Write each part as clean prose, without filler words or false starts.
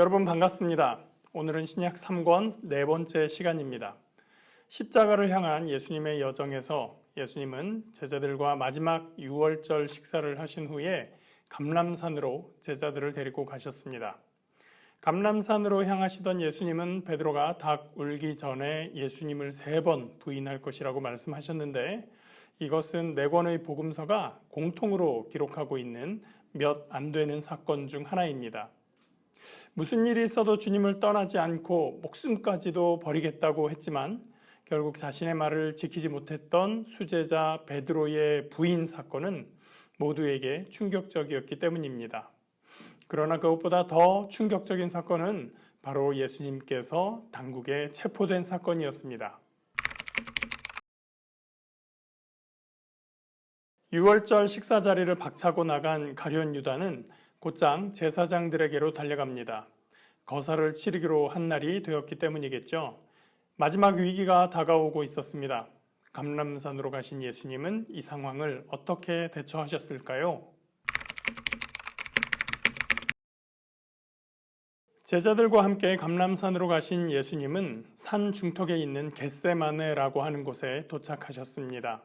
여러분 반갑습니다. 오늘은 신약 3권 네 번째 시간입니다. 십자가를 향한 예수님의 여정에서 예수님은 제자들과 마지막 유월절 식사를 하신 후에 감람산으로 제자들을 데리고 가셨습니다. 감람산으로 향하시던 예수님은 베드로가 닭 울기 전에 예수님을 3번 부인할 것이라고 말씀하셨는데, 이것은 4권의 복음서가 공통으로 기록하고 있는 몇 안 되는 사건 중 하나입니다. 무슨 일이 있어도 주님을 떠나지 않고 목숨까지도 버리겠다고 했지만 결국 자신의 말을 지키지 못했던 수제자 베드로의 부인 사건은 모두에게 충격적이었기 때문입니다. 그러나 그것보다 더 충격적인 사건은 바로 예수님께서 당국에 체포된 사건이었습니다. 유월절 식사 자리를 박차고 나간 가룟 유다는 곧장 제사장들에게로 달려갑니다. 거사를 치르기로 한 날이 되었기 때문이겠죠. 마지막 위기가 다가오고 있었습니다. 감람산으로 가신 예수님은 이 상황을 어떻게 대처하셨을까요? 제자들과 함께 감람산으로 가신 예수님은 산 중턱에 있는 겟세마네라고 하는 곳에 도착하셨습니다.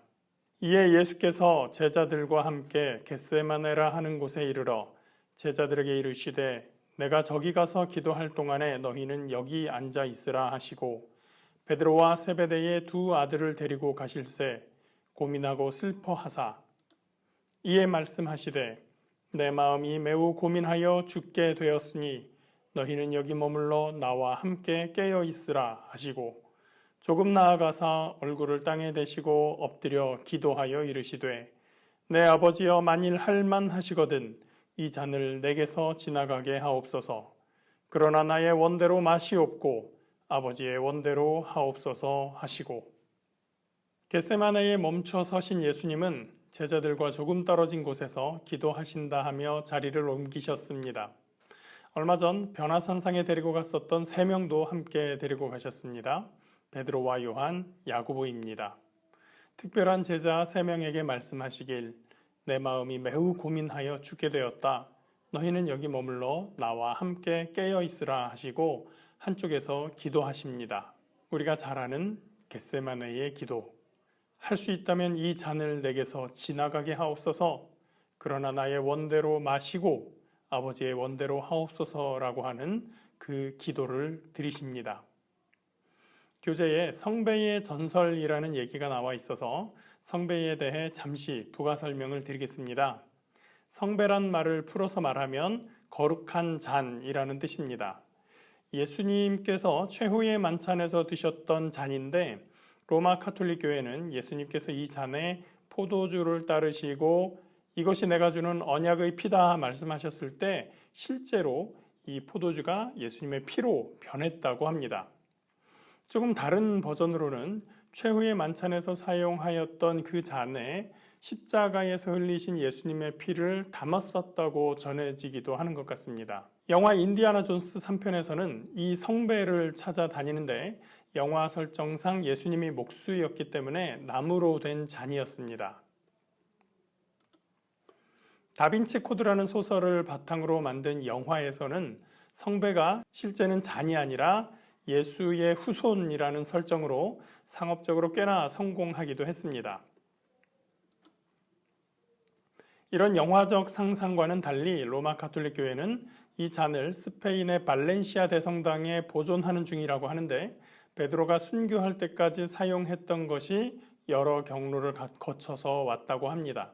이에 예수께서 제자들과 함께 겟세마네라 하는 곳에 이르러 제자들에게 이르시되 내가 저기 가서 기도할 동안에 너희는 여기 앉아 있으라 하시고 베드로와 세베대의 2 아들을 데리고 가실새 고민하고 슬퍼하사 이에 말씀하시되 내 마음이 매우 고민하여 죽게 되었으니 너희는 여기 머물러 나와 함께 깨어 있으라 하시고 조금 나아가사 얼굴을 땅에 대시고 엎드려 기도하여 이르시되 내 아버지여 만일 할만하시거든 이 잔을 내게서 지나가게 하옵소서. 그러나 나의 원대로 마시옵고 아버지의 원대로 하옵소서 하시고 겟세마네에 멈춰 서신 예수님은 제자들과 조금 떨어진 곳에서 기도하신다 하며 자리를 옮기셨습니다. 얼마 전 변화산상에 데리고 갔었던 3명도 함께 데리고 가셨습니다. 베드로와 요한, 야고보입니다. 특별한 제자 3명에게 말씀하시길 내 마음이 매우 고민하여 죽게 되었다. 너희는 여기 머물러 나와 함께 깨어 있으라 하시고 한쪽에서 기도하십니다. 우리가 잘 아는 겟세마네의 기도. 할 수 있다면 이 잔을 내게서 지나가게 하옵소서. 그러나 나의 원대로 마시고 아버지의 원대로 하옵소서라고 하는 그 기도를 드리십니다. 교재에 성배의 전설이라는 얘기가 나와 있어서 성배에 대해 잠시 부가 설명을 드리겠습니다. 성배란 말을 풀어서 말하면 거룩한 잔이라는 뜻입니다. 예수님께서 최후의 만찬에서 드셨던 잔인데 로마 가톨릭 교회는 예수님께서 이 잔에 포도주를 따르시고 이것이 내가 주는 언약의 피다 말씀하셨을 때 실제로 이 포도주가 예수님의 피로 변했다고 합니다. 조금 다른 버전으로는 최후의 만찬에서 사용하였던 그 잔에 십자가에서 흘리신 예수님의 피를 담았었다고 전해지기도 하는 것 같습니다. 영화 인디아나 존스 3편에서는 이 성배를 찾아다니는데 영화 설정상 예수님이 목수였기 때문에 나무로 된 잔이었습니다. 다빈치 코드라는 소설을 바탕으로 만든 영화에서는 성배가 실제는 잔이 아니라 예수의 후손이라는 설정으로 상업적으로 꽤나 성공하기도 했습니다. 이런 영화적 상상과는 달리 로마 가톨릭 교회는 이 잔을 스페인의 발렌시아 대성당에 보존하는 중이라고 하는데 베드로가 순교할 때까지 사용했던 것이 여러 경로를 거쳐서 왔다고 합니다.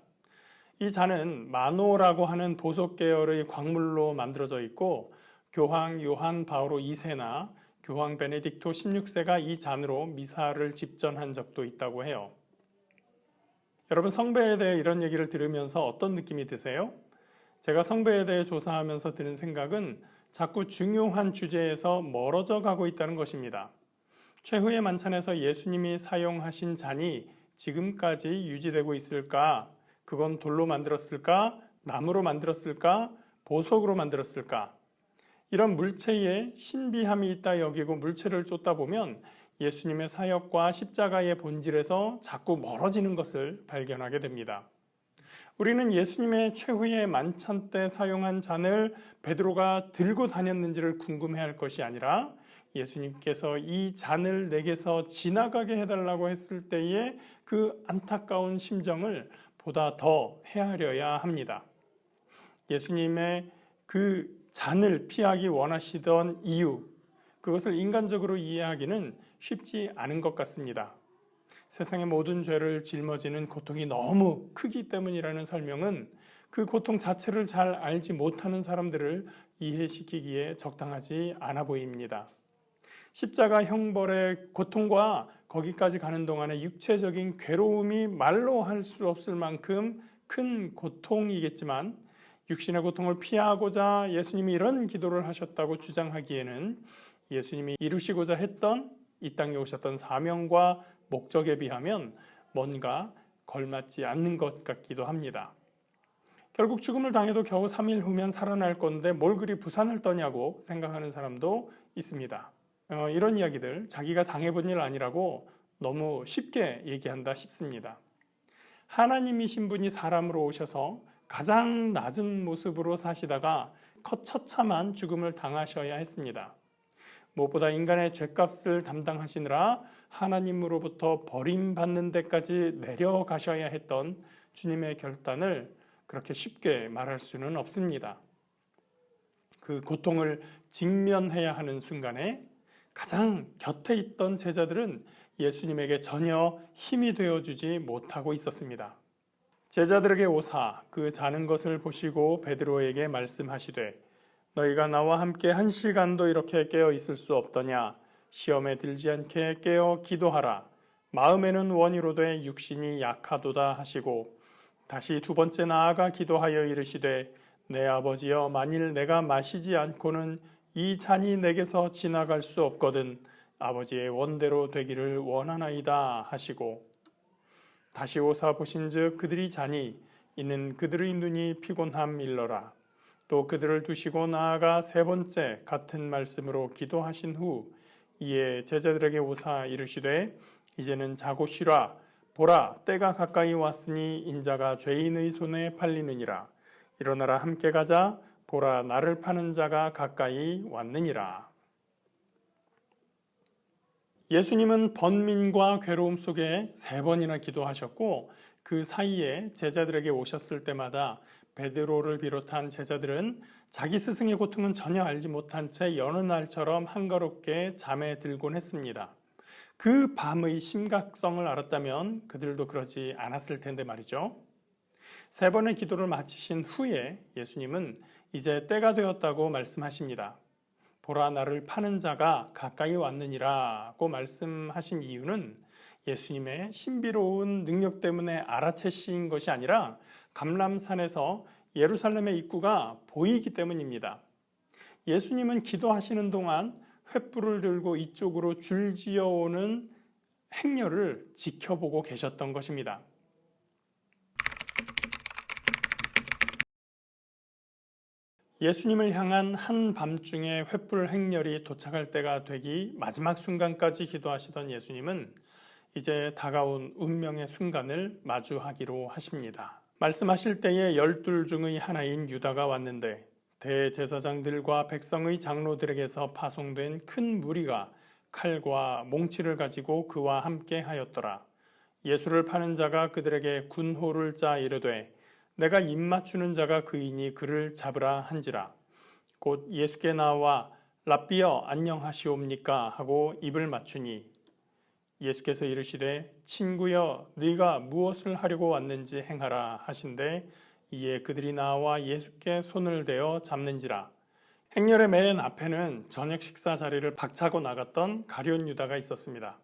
이 잔은 마노라고 하는 보석 계열의 광물로 만들어져 있고 교황 요한 바오로 2세나 교황 베네딕토 16세가 이 잔으로 미사를 집전한 적도 있다고 해요. 여러분 성배에 대해 이런 얘기를 들으면서 어떤 느낌이 드세요? 제가 성배에 대해 조사하면서 드는 생각은 자꾸 중요한 주제에서 멀어져 가고 있다는 것입니다. 최후의 만찬에서 예수님이 사용하신 잔이 지금까지 유지되고 있을까? 그건 돌로 만들었을까? 나무로 만들었을까? 보석으로 만들었을까? 이런 물체에 신비함이 있다 여기고 물체를 쫓다 보면 예수님의 사역과 십자가의 본질에서 자꾸 멀어지는 것을 발견하게 됩니다. 우리는 예수님의 최후의 만찬 때 사용한 잔을 베드로가 들고 다녔는지를 궁금해할 것이 아니라 예수님께서 이 잔을 내게서 지나가게 해달라고 했을 때의 그 안타까운 심정을 보다 더 헤아려야 합니다. 예수님의 그 잔을 피하기 원하시던 이유, 그것을 인간적으로 이해하기는 쉽지 않은 것 같습니다. 세상의 모든 죄를 짊어지는 고통이 너무 크기 때문이라는 설명은 그 고통 자체를 잘 알지 못하는 사람들을 이해시키기에 적당하지 않아 보입니다. 십자가 형벌의 고통과 거기까지 가는 동안의 육체적인 괴로움이 말로 할 수 없을 만큼 큰 고통이겠지만 육신의 고통을 피하고자 예수님이 이런 기도를 하셨다고 주장하기에는 예수님이 이루시고자 했던 이 땅에 오셨던 사명과 목적에 비하면 뭔가 걸맞지 않는 것 같기도 합니다. 결국 죽음을 당해도 겨우 3일 후면 살아날 건데 뭘 그리 부산을 떠냐고 생각하는 사람도 있습니다. 이런 이야기들 자기가 당해본 일 아니라고 너무 쉽게 얘기한다 싶습니다. 하나님이신 분이 사람으로 오셔서 가장 낮은 모습으로 사시다가 처참한 죽음을 당하셔야 했습니다. 무엇보다 인간의 죄값을 담당하시느라 하나님으로부터 버림받는 데까지 내려가셔야 했던 주님의 결단을 그렇게 쉽게 말할 수는 없습니다. 그 고통을 직면해야 하는 순간에 가장 곁에 있던 제자들은 예수님에게 전혀 힘이 되어주지 못하고 있었습니다. 제자들에게 오사 그 자는 것을 보시고 베드로에게 말씀하시되 너희가 나와 함께 1시간도 이렇게 깨어 있을 수 없더냐. 시험에 들지 않게 깨어 기도하라. 마음에는 원이로되 육신이 약하도다 하시고 다시 두 번째 나아가 기도하여 이르시되 내 아버지여 만일 내가 마시지 않고는 이 잔이 내게서 지나갈 수 없거든 아버지의 원대로 되기를 원하나이다 하시고 다시 오사 보신즉 그들이 자니 이는 그들의 눈이 피곤함 일러라. 또 그들을 두시고 나아가 세 번째 같은 말씀으로 기도하신 후 이에 제자들에게 오사 이르시되 이제는 자고 쉬라. 보라 때가 가까이 왔으니 인자가 죄인의 손에 팔리느니라. 일어나라 함께 가자. 보라 나를 파는 자가 가까이 왔느니라. 예수님은 번민과 괴로움 속에 3번이나 기도하셨고 그 사이에 제자들에게 오셨을 때마다 베드로를 비롯한 제자들은 자기 스승의 고통은 전혀 알지 못한 채 여느 날처럼 한가롭게 잠에 들곤 했습니다. 그 밤의 심각성을 알았다면 그들도 그러지 않았을 텐데 말이죠. 3번의 기도를 마치신 후에 예수님은 이제 때가 되었다고 말씀하십니다. 보라 나를 파는 자가 가까이 왔느니라고 말씀하신 이유는 예수님의 신비로운 능력 때문에 알아채신 것이 아니라 감람산에서 예루살렘의 입구가 보이기 때문입니다. 예수님은 기도하시는 동안 횃불을 들고 이쪽으로 줄지어 오는 행렬을 지켜보고 계셨던 것입니다. 예수님을 향한 한밤중에 횃불 행렬이 도착할 때가 되기 마지막 순간까지 기도하시던 예수님은 이제 다가온 운명의 순간을 마주하기로 하십니다. 말씀하실 때에 12 중의 하나인 유다가 왔는데 대제사장들과 백성의 장로들에게서 파송된 큰 무리가 칼과 몽치를 가지고 그와 함께 하였더라. 예수를 파는 자가 그들에게 군호를 짜 이르되 내가 입맞추는 자가 그이니 그를 잡으라 한지라. 곧 예수께 나와 랍비여 안녕하시옵니까 하고 입을 맞추니 예수께서 이르시되 친구여 네가 무엇을 하려고 왔는지 행하라 하신대 이에 그들이 나와 예수께 손을 대어 잡는지라. 행렬의 맨 앞에는 저녁 식사 자리를 박차고 나갔던 가룟 유다가 있었습니다.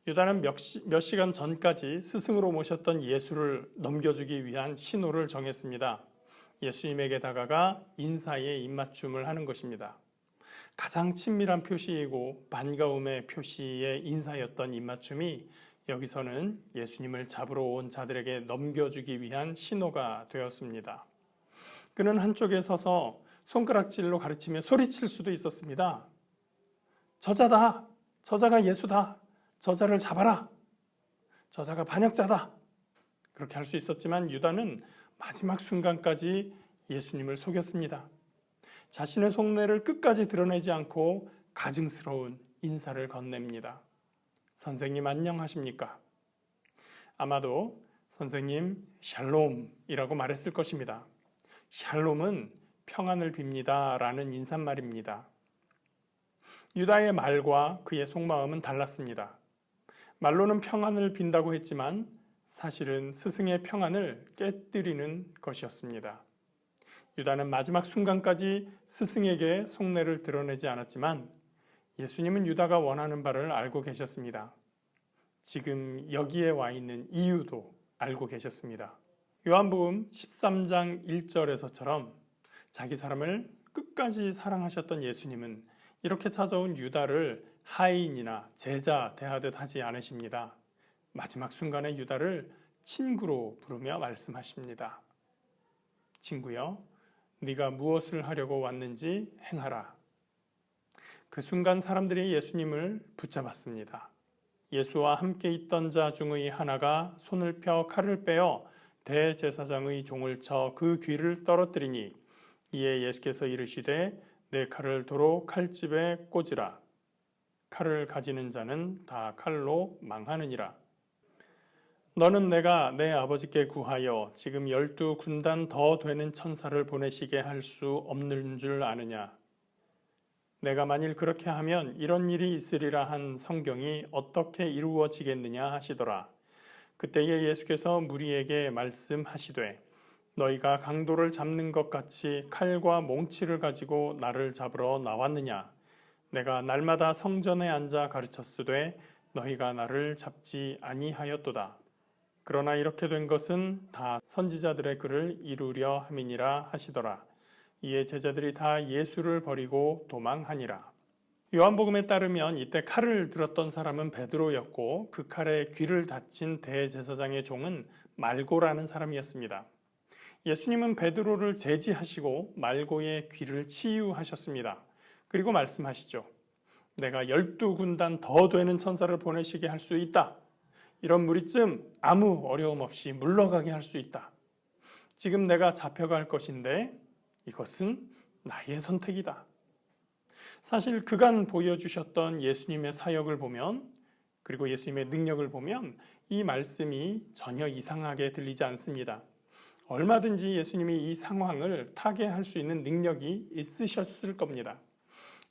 유다는 몇 시간 전까지 스승으로 모셨던 예수를 넘겨주기 위한 신호를 정했습니다. 예수님에게 다가가 인사에 입맞춤을 하는 것입니다. 가장 친밀한 표시이고 반가움의 표시의 인사였던 입맞춤이 여기서는 예수님을 잡으러 온 자들에게 넘겨주기 위한 신호가 되었습니다. 그는 한쪽에 서서 손가락질로 가르치며 소리칠 수도 있었습니다. 저자다! 저자가 예수다! 저자를 잡아라! 저자가 반역자다! 그렇게 할 수 있었지만 유다는 마지막 순간까지 예수님을 속였습니다. 자신의 속내를 끝까지 드러내지 않고 가증스러운 인사를 건넵니다. 선생님 안녕하십니까? 아마도 선생님 샬롬이라고 말했을 것입니다. 샬롬은 평안을 빕니다 라는 인사말입니다. 유다의 말과 그의 속마음은 달랐습니다. 말로는 평안을 빈다고 했지만 사실은 스승의 평안을 깨뜨리는 것이었습니다. 유다는 마지막 순간까지 스승에게 속내를 드러내지 않았지만 예수님은 유다가 원하는 바를 알고 계셨습니다. 지금 여기에 와 있는 이유도 알고 계셨습니다. 요한복음 13장 1절에서처럼 자기 사람을 끝까지 사랑하셨던 예수님은 이렇게 찾아온 유다를 하인이나 제자 대하듯 하지 않으십니다. 마지막 순간에 유다를 친구로 부르며 말씀하십니다. 친구여, 네가 무엇을 하려고 왔는지 행하라. 그 순간 사람들이 예수님을 붙잡았습니다. 예수와 함께 있던 자 중의 하나가 손을 펴 칼을 빼어 대제사장의 종을 쳐 그 귀를 떨어뜨리니 이에 예수께서 이르시되 내 칼을 도로 칼집에 꽂으라. 칼을 가지는 자는 다 칼로 망하느니라. 너는 내가 내 아버지께 구하여 지금 12군단 더 되는 천사를 보내시게 할 수 없는 줄 아느냐. 내가 만일 그렇게 하면 이런 일이 있으리라 한 성경이 어떻게 이루어지겠느냐 하시더라. 그때에 예수께서 무리에게 말씀하시되 너희가 강도를 잡는 것 같이 칼과 몽치를 가지고 나를 잡으러 나왔느냐. 내가 날마다 성전에 앉아 가르쳤으되 너희가 나를 잡지 아니하였도다. 그러나 이렇게 된 것은 다 선지자들의 글을 이루려 함이니라 하시더라. 이에 제자들이 다 예수를 버리고 도망하니라. 요한복음에 따르면 이때 칼을 들었던 사람은 베드로였고 그 칼에 귀를 다친 대제사장의 종은 말고라는 사람이었습니다. 예수님은 베드로를 제지하시고 말고의 귀를 치유하셨습니다. 그리고 말씀하시죠. 내가 12군단 더 되는 천사를 보내시게 할 수 있다. 이런 무리쯤 아무 어려움 없이 물러가게 할 수 있다. 지금 내가 잡혀갈 것인데 이것은 나의 선택이다. 사실 그간 보여주셨던 예수님의 사역을 보면 그리고 예수님의 능력을 보면 이 말씀이 전혀 이상하게 들리지 않습니다. 얼마든지 예수님이 이 상황을 타개할 수 있는 능력이 있으셨을 겁니다.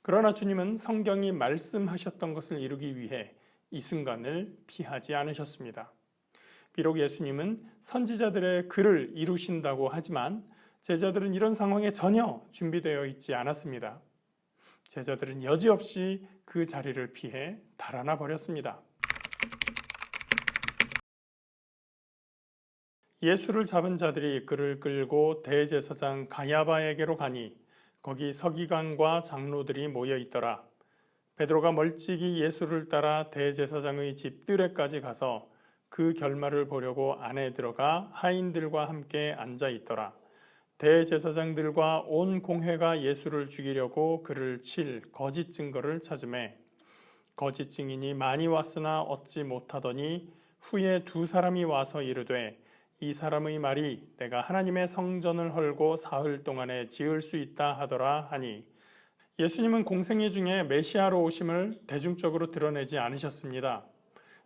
그러나 주님은 성경이 말씀하셨던 것을 이루기 위해 이 순간을 피하지 않으셨습니다. 비록 예수님은 선지자들의 글을 이루신다고 하지만 제자들은 이런 상황에 전혀 준비되어 있지 않았습니다. 제자들은 여지없이 그 자리를 피해 달아나 버렸습니다. 예수를 잡은 자들이 그를 끌고 대제사장 가야바에게로 가니 거기 서기관과 장로들이 모여 있더라. 베드로가 멀찍이 예수를 따라 대제사장의 집 뜰에까지 가서 그 결말을 보려고 안에 들어가 하인들과 함께 앉아 있더라. 대제사장들과 온 공회가 예수를 죽이려고 그를 칠 거짓 증거를 찾으매 거짓 증인이 많이 왔으나 얻지 못하더니 후에 두 사람이 와서 이르되 이 사람의 말이 내가 하나님의 성전을 헐고 사흘 동안에 지을 수 있다 하더라 하니 예수님은 공생애 중에 메시아로 오심을 대중적으로 드러내지 않으셨습니다.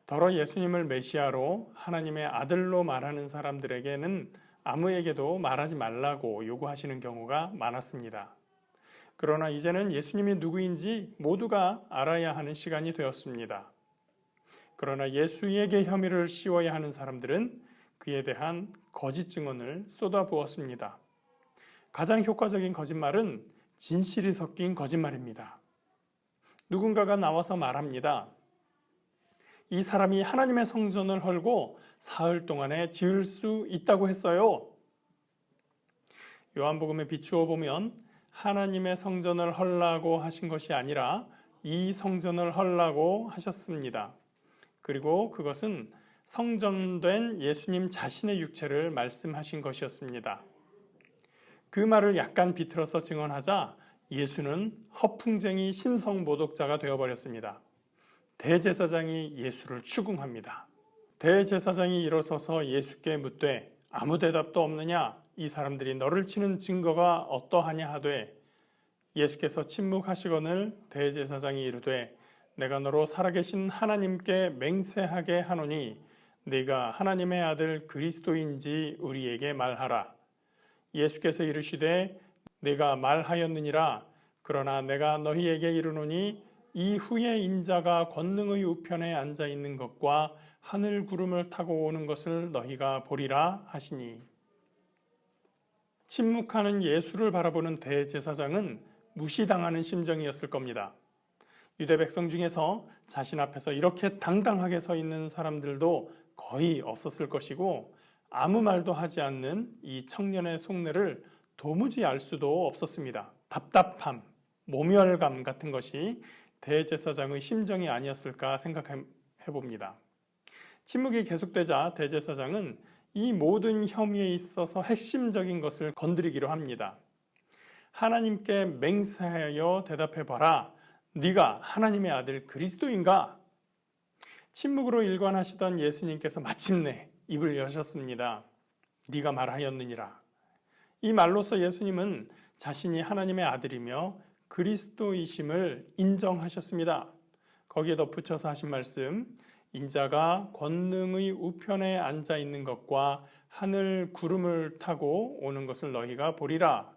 더러 예수님을 메시아로 하나님의 아들로 말하는 사람들에게는 아무에게도 말하지 말라고 요구하시는 경우가 많았습니다. 그러나 이제는 예수님이 누구인지 모두가 알아야 하는 시간이 되었습니다. 그러나 예수에게 혐의를 씌워야 하는 사람들은 그에 대한 거짓 증언을 쏟아부었습니다. 가장 효과적인 거짓말은 진실이 섞인 거짓말입니다. 누군가가 나와서 말합니다. 이 사람이 하나님의 성전을 헐고 사흘 동안에 지을 수 있다고 했어요. 요한복음에 비추어 보면 하나님의 성전을 헐라고 하신 것이 아니라 이 성전을 헐라고 하셨습니다. 그리고 그것은 성전된 예수님 자신의 육체를 말씀하신 것이었습니다. 그 말을 약간 비틀어서 증언하자 예수는 허풍쟁이 신성모독자가 되어버렸습니다. 대제사장이 예수를 추궁합니다. 대제사장이 일어서서 예수께 묻되 아무 대답도 없느냐? 이 사람들이 너를 치는 증거가 어떠하냐 하되 예수께서 침묵하시거늘 대제사장이 이르되 내가 너로 살아계신 하나님께 맹세하게 하노니 네가 하나님의 아들 그리스도인지 우리에게 말하라. 예수께서 이르시되 네가 말하였느니라. 그러나 내가 너희에게 이르노니 이후에 인자가 권능의 우편에 앉아 있는 것과 하늘 구름을 타고 오는 것을 너희가 보리라 하시니. 침묵하는 예수를 바라보는 대제사장은 무시당하는 심정이었을 겁니다. 유대 백성 중에서 자신 앞에서 이렇게 당당하게 서 있는 사람들도 거의 없었을 것이고 아무 말도 하지 않는 이 청년의 속내를 도무지 알 수도 없었습니다. 답답함, 모멸감 같은 것이 대제사장의 심정이 아니었을까 생각해 봅니다. 침묵이 계속되자 대제사장은 이 모든 혐의에 있어서 핵심적인 것을 건드리기로 합니다. 하나님께 맹세하여 대답해봐라. 네가 하나님의 아들 그리스도인가? 침묵으로 일관하시던 예수님께서 마침내 입을 여셨습니다. 네가 말하였느니라. 이 말로서 예수님은 자신이 하나님의 아들이며 그리스도이심을 인정하셨습니다. 거기에 덧붙여서 하신 말씀, 인자가 권능의 우편에 앉아 있는 것과 하늘 구름을 타고 오는 것을 너희가 보리라.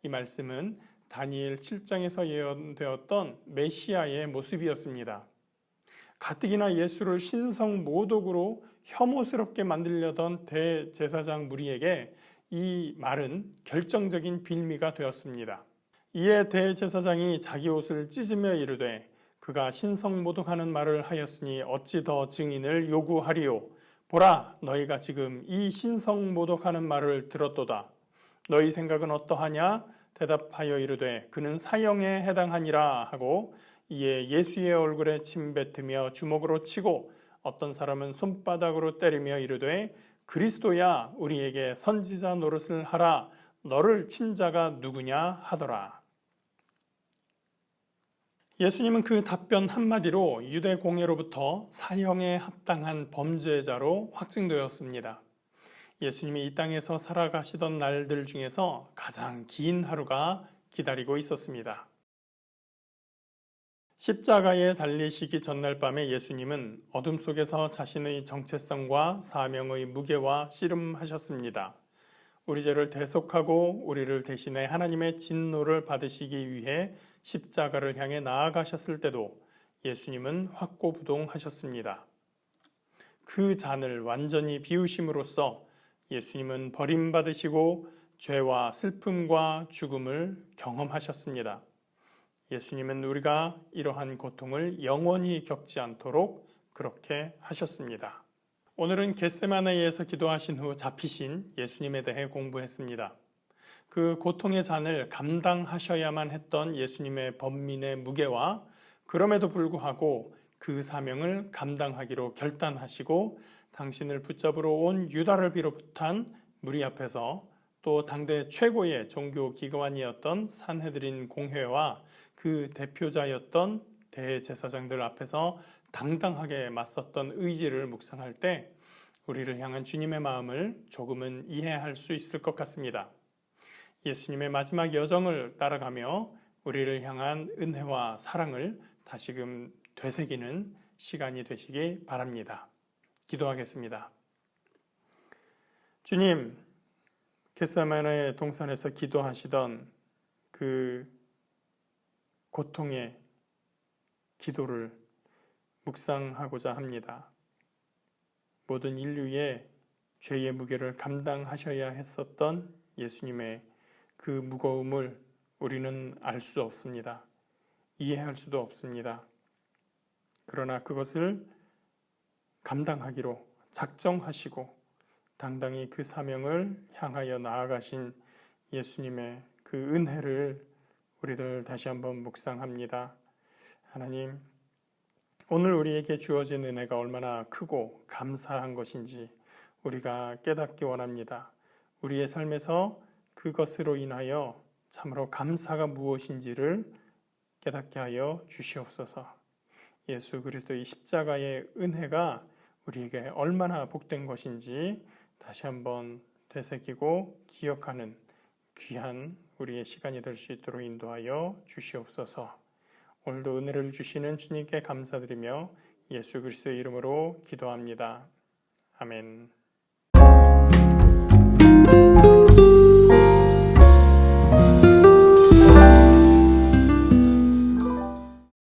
이 말씀은 다니엘 7장에서 예언되었던 메시아의 모습이었습니다. 가뜩이나 예수를 신성 모독으로 혐오스럽게 만들려던 대제사장 무리에게 이 말은 결정적인 빌미가 되었습니다. 이에 대제사장이 자기 옷을 찢으며 이르되 그가 신성 모독하는 말을 하였으니 어찌 더 증인을 요구하리요. 보라, 너희가 지금 이 신성 모독하는 말을 들었도다. 너희 생각은 어떠하냐? 대답하여 이르되 그는 사형에 해당하니라 하고 이에 예수의 얼굴에 침 뱉으며 주먹으로 치고 어떤 사람은 손바닥으로 때리며 이르되 그리스도야 우리에게 선지자 노릇을 하라. 너를 친 자가 누구냐 하더라. 예수님은 그 답변 한마디로 유대 공예로부터 사형에 합당한 범죄자로 확증되었습니다. 예수님이 이 땅에서 살아가시던 날들 중에서 가장 긴 하루가 기다리고 있었습니다. 십자가에 달리시기 전날 밤에 예수님은 어둠 속에서 자신의 정체성과 사명의 무게와 씨름하셨습니다. 우리 죄를 대속하고 우리를 대신해 하나님의 진노를 받으시기 위해 십자가를 향해 나아가셨을 때도 예수님은 확고부동하셨습니다. 그 잔을 완전히 비우심으로써 예수님은 버림받으시고 죄와 슬픔과 죽음을 경험하셨습니다. 예수님은 우리가 이러한 고통을 영원히 겪지 않도록 그렇게 하셨습니다. 오늘은 겟세마네에서 기도하신 후 잡히신 예수님에 대해 공부했습니다. 그 고통의 잔을 감당하셔야만 했던 예수님의 번민의 무게와 그럼에도 불구하고 그 사명을 감당하기로 결단하시고 당신을 붙잡으러 온 유다를 비롯한 무리 앞에서 또 당대 최고의 종교 기관이었던 산헤드린 공회와 그 대표자였던 대제사장들 앞에서 당당하게 맞섰던 의지를 묵상할 때 우리를 향한 주님의 마음을 조금은 이해할 수 있을 것 같습니다. 예수님의 마지막 여정을 따라가며 우리를 향한 은혜와 사랑을 다시금 되새기는 시간이 되시기 바랍니다. 기도하겠습니다. 주님, 겟세마네 동산에서 기도하시던 그 고통의 기도를 묵상하고자 합니다. 모든 인류의 죄의 무게를 감당하셔야 했었던 예수님의 그 무거움을 우리는 알 수 없습니다. 이해할 수도 없습니다. 그러나 그것을 감당하기로 작정하시고 당당히 그 사명을 향하여 나아가신 예수님의 그 은혜를 우리들 다시 한번 묵상합니다. 하나님, 오늘 우리에게 주어진 은혜가 얼마나 크고 감사한 것인지 우리가 깨닫기 원합니다. 우리의 삶에서 그것으로 인하여 참으로 감사가 무엇인지를 깨닫게 하여 주시옵소서. 예수 그리스도의 십자가의 은혜가 우리에게 얼마나 복된 것인지 다시 한번 되새기고 기억하는 귀한 우리의 시간이 될 수 있도록 인도하여 주시옵소서. 오늘도 은혜를 주시는 주님께 감사드리며 예수 그리스도의 이름으로 기도합니다. 아멘.